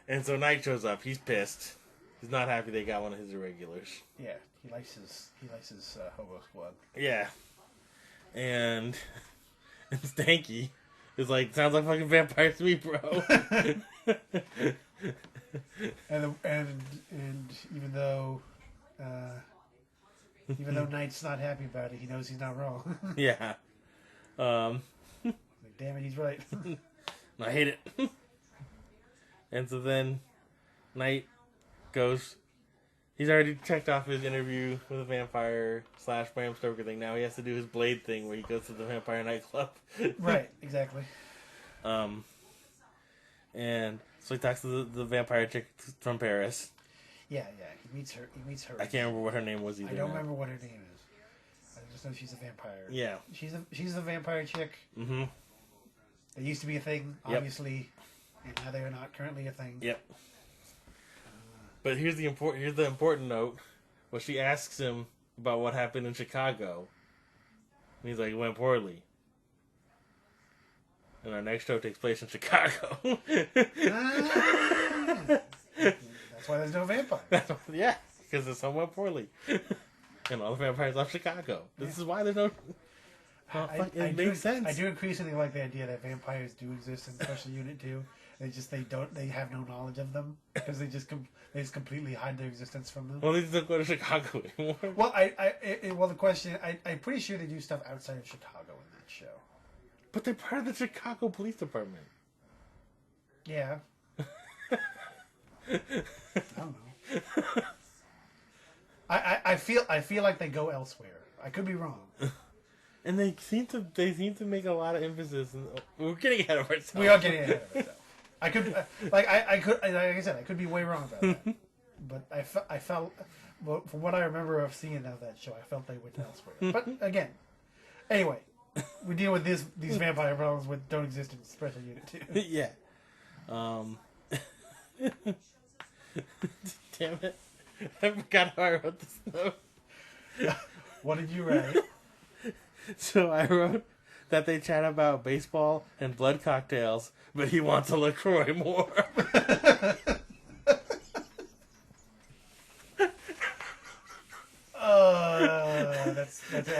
And so Knight shows up. He's pissed. He's not happy they got one of his irregulars. Yeah, he likes his hobo squad. Yeah. And Stanky is like, sounds like fucking vampires to me, bro. and even though Knight's not happy about it, he knows he's not wrong. Yeah. Like, damn it, he's right. I hate it. And so then Knight goes. He's already checked off his interview with a vampire / Bram Stoker thing. Now he has to do his Blade thing where he goes to the vampire nightclub. Right, exactly. And so he talks to the vampire chick from Paris. Yeah. He meets her. I can't remember what her name was either. I don't remember what her name is. I just know she's a vampire. Yeah. She's a vampire chick. Mm-hmm. They used to be a thing, obviously, and now they are not currently a thing. Yep. But here's the important note. Well, she asks him about what happened in Chicago. And he's like, it went poorly. And our next show takes place in Chicago. That's why there's no vampire. Yeah, because it went poorly. And all the vampires left Chicago. This is why there's no... It makes sense. I do increasingly like the idea that vampires do exist in Special Unit 2. They have no knowledge of them because they just completely hide their existence from them. Well, they just don't go to Chicago anymore. Well, the question, I'm pretty sure they do stuff outside of Chicago in that show. But they're part of the Chicago Police Department. Yeah. I don't know. I feel like they go elsewhere. I could be wrong. And they seem to make a lot of emphasis. We're getting ahead of ourselves. We are getting ahead of ourselves. I could, like I said, I could be way wrong about that. But I felt, well, from what I remember of seeing of that show, I felt they went elsewhere. But again, anyway, we deal with these vampire problems which don't exist in Special Unit 2. Yeah. Damn it. I forgot how I wrote this note. What did you write? So I wrote that they chat about baseball and blood cocktails, but he wants a LaCroix more. That's an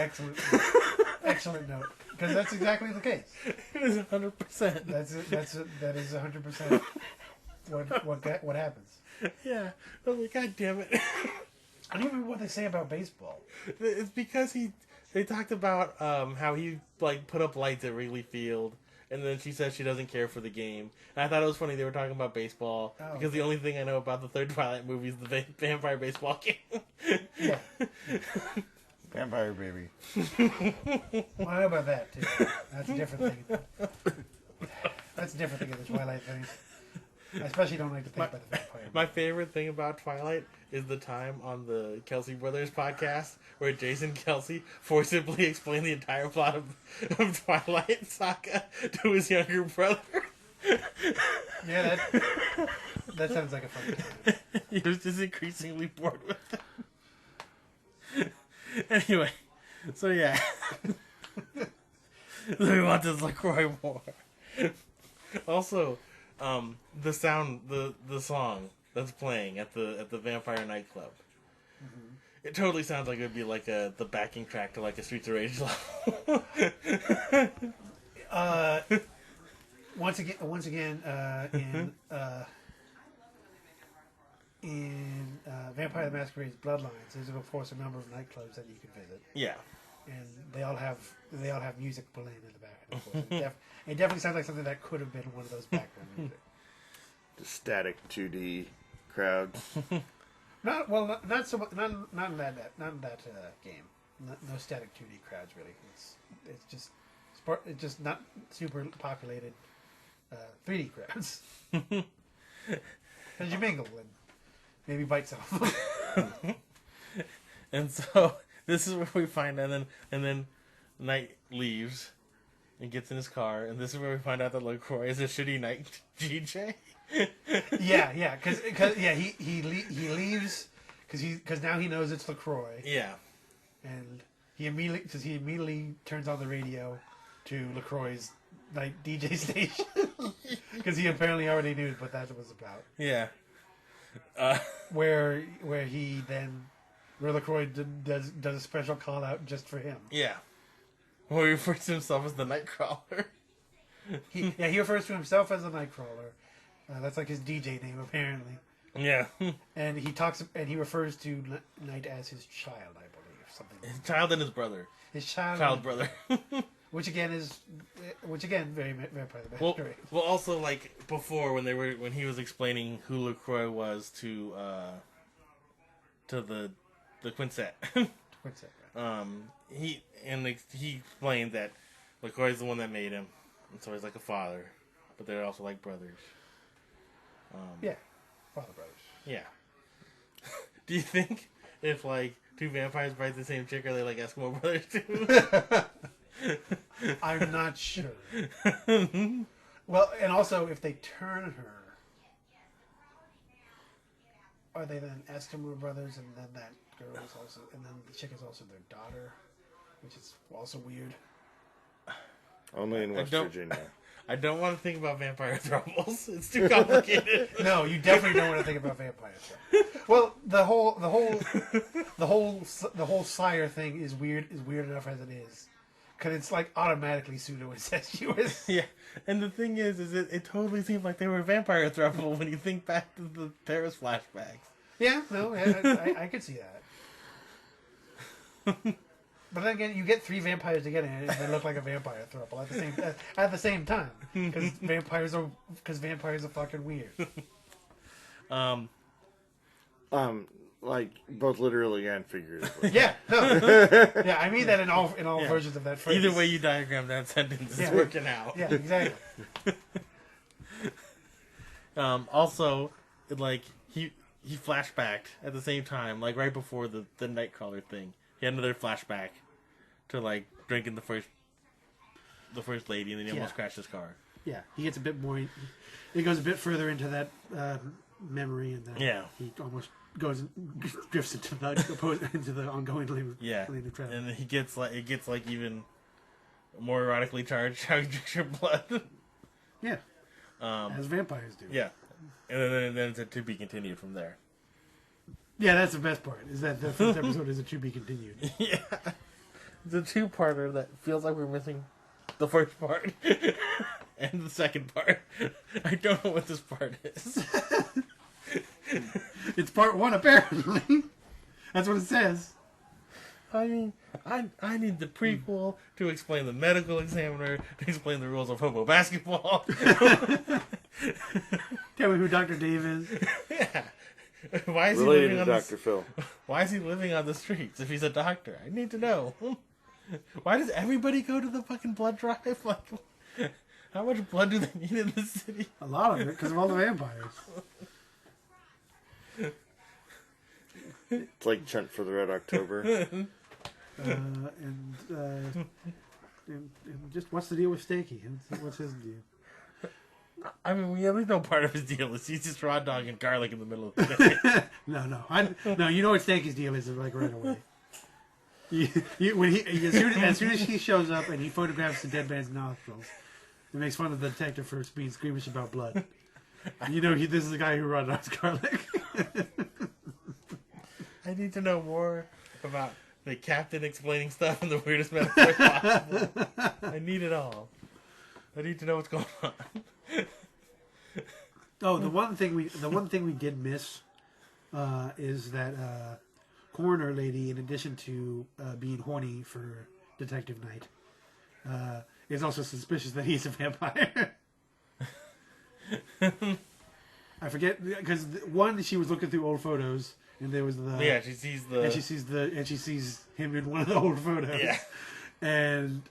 excellent note, because that's exactly the case. It is 100%. That is 100% what happens. Yeah. I was like, God damn it. I don't even remember what they say about baseball. It's because they talked about how he like put up lights at Wrigley Field, and then she says she doesn't care for the game. And I thought it was funny they were talking about baseball because the only thing I know about the third Twilight movie is the vampire baseball game. Yeah. Vampire baby. Well, I know about that too. That's a different thing. That's a different thing than the Twilight thing. I especially don't like to think about the vampire. My favorite thing about Twilight is the time on the Kelsey Brothers podcast where Jason Kelsey forcibly explained the entire plot of Twilight Saga to his younger brother. Yeah, that sounds like a fun time. He was just increasingly bored with it. Anyway, so yeah. So we want this LaCroix more. Also, the song that's playing at the vampire nightclub. Mm-hmm. It totally sounds like it would be like the backing track to like a Streets of Rage level. Once again, in Vampire the Masquerade's Bloodlines, there's of course a number of nightclubs that you can visit. Yeah, and they all have music playing in the back. Of course. It definitely sounds like something that could have been one of those background music. The static 2D crowds. Not so much. Not in that game. No static 2D crowds really. It's just not super populated 3D crowds. Because you mingle and maybe bite some. And so this is where we find out, and then Knight leaves and gets in his car, and this is where we find out that LaCroix is a shitty night DJ. yeah, because he leaves because now he knows it's LaCroix. Yeah, and he immediately turns on the radio to LaCroix's night DJ station because he apparently already knew what that was about. Yeah, where LaCroix does a special call out just for him. Yeah, where he refers to himself as the Nightcrawler. He refers to himself as the Nightcrawler. That's like his DJ name, apparently. Yeah. And he refers to Knight as his child, I believe, something. His child and his brother. His child brother. which again very Vampire the Masquerade. Well, also like before when he was explaining who LaCroix was to the Quintet. Quintet, right. He explained that LaCroix is the one that made him, and so he's like a father, but they're also like brothers. Yeah, father brothers. Yeah. Do you think if like two vampires bite the same chick, are they like Eskimo brothers too? I'm not sure. Well, and also if they turn her, are they then Eskimo brothers, and then that girl is also, and then the chick is also their daughter, which is also weird. Only in West Virginia. I don't want to think about vampire thruples. It's too complicated. No, you definitely don't want to think about vampire thruples. Well, the whole sire thing is weird enough as it is, because it's like automatically pseudo incestuous. Yeah, and the thing is it totally seems like they were vampire thruple when you think back to the Paris flashbacks. Yeah, no, I could see that. But then again, you get three vampires together and they look like a vampire throuple at the same time, because vampires are fucking weird. Like both literally and figuratively. Yeah, no, yeah, I mean that in all versions of that phrase. Either way you diagram that sentence, it's working out. Yeah, exactly. Also, like he flashbacked at the same time, like right before the Nightcrawler thing. He had another flashback to like drinking the first lady, and then he almost crashed his car. Yeah, he gets a bit more. It goes a bit further into that memory, and then he almost drifts into the ongoing lane. Yeah, lane of travel. And it gets like even more erotically charged how he drinks your blood. Yeah, as vampires do. Yeah, and then it's a to be continued from there. Yeah, that's the best part. Is that the first episode is a to be continued. Yeah, it's a two-parter that feels like we're missing the first part and the second part. I don't know what this part is. It's part one, apparently. That's what it says. I mean, I need the prequel to explain the medical examiner, to explain the rules of hobo basketball. Tell me who Dr. Dave is. Yeah. Why is Related he living to on Dr. Phil. Why is he living on the streets if he's a doctor? I need to know. Why does everybody go to the fucking blood drive? Like, how much blood do they need in the city? A lot of it, because of all the vampires. It's like Chunt for the Red October. And just what's the deal with Stanky? What's his deal? I mean, we at least know part of his deal is he's just raw dog and garlic in the middle of the day. No, you know what Stanky's deal is, like, right away. As soon as he shows up and he photographs the dead man's nostrils, he makes fun of the detective for being squeamish about blood. You know, this is the guy who raw dogs garlic. I need to know more about the captain explaining stuff in the weirdest metaphor possible. I need it all. I need to know what's going on. Oh, the one thing we did miss is that coroner lady, in addition to being horny for Detective Knight, is also suspicious that he's a vampire. I forget, because one, she was looking through old photos, and there was she sees him in one of the old photos. Yeah. And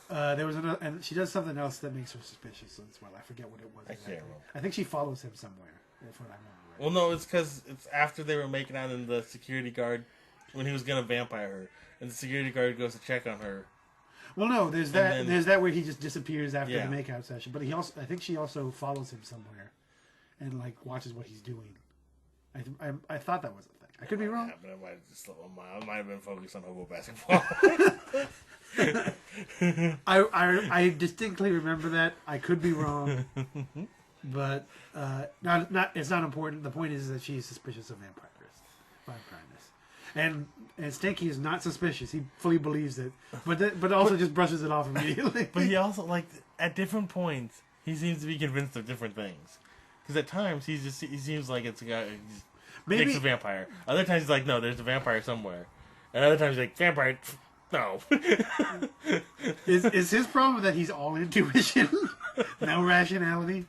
there was another, and she does something else that makes her suspicious as well. I forget what it was. Exactly. I can't remember. I think she follows him somewhere. That's what I remember. Right? Well, no, it's because it's after they were making out in the security guard when he was gonna vampire her, and the security guard goes to check on her. Well, no, there's that. There's that where he just disappears after the makeout session. But I think she also follows him somewhere, and like watches what he's doing. I thought that was a thing. I could be wrong. Yeah, but I might have been focused on hobo basketball. I distinctly remember that. I could be wrong, but it's not important. The point is that she's suspicious of vampireness, and Stanky is not suspicious. He fully believes it, but also just brushes it off immediately. But he also, like, at different points, he seems to be convinced of different things. Because at times he seems like it's a guy. Maybe a vampire. Other times he's like, no, there's a vampire somewhere. And other times he's like, vampire. No. Is his problem that he's all intuition? No rationality?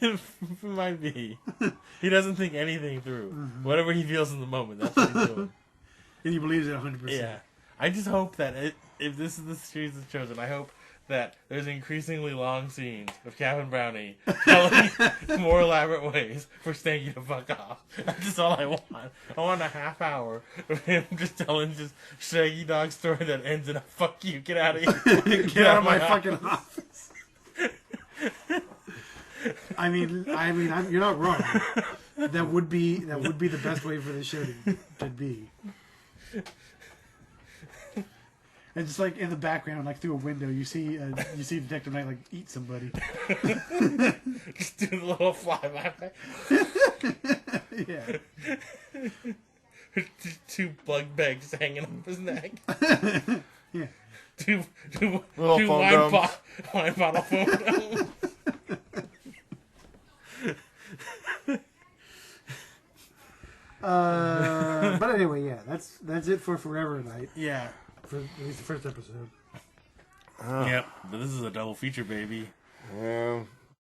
It might be. He doesn't think anything through. Mm-hmm. Whatever he feels in the moment, that's what he's doing. And he believes it 100%. Yeah. I just hope that if this is the series that's chosen, I hope that there's increasingly long scenes of Captain Brownie telling more elaborate ways for Stanky to fuck off. That's just all I want. I want a half hour of him just telling just Shaggy Dog story that ends in a fuck you, get out of here. Get out of my fucking office. I mean, you're not wrong. That would be the best way for the show to be. And just like in the background, like through a window, you see Detective Knight like eat somebody. Just do the little flyby. Yeah. Two bug bags hanging off his neck. Yeah. Two wine bottle phone domes. But anyway, yeah, that's it for Forever Night. Yeah. For at least the first episode. Yep, but this is a double feature, baby. Yeah,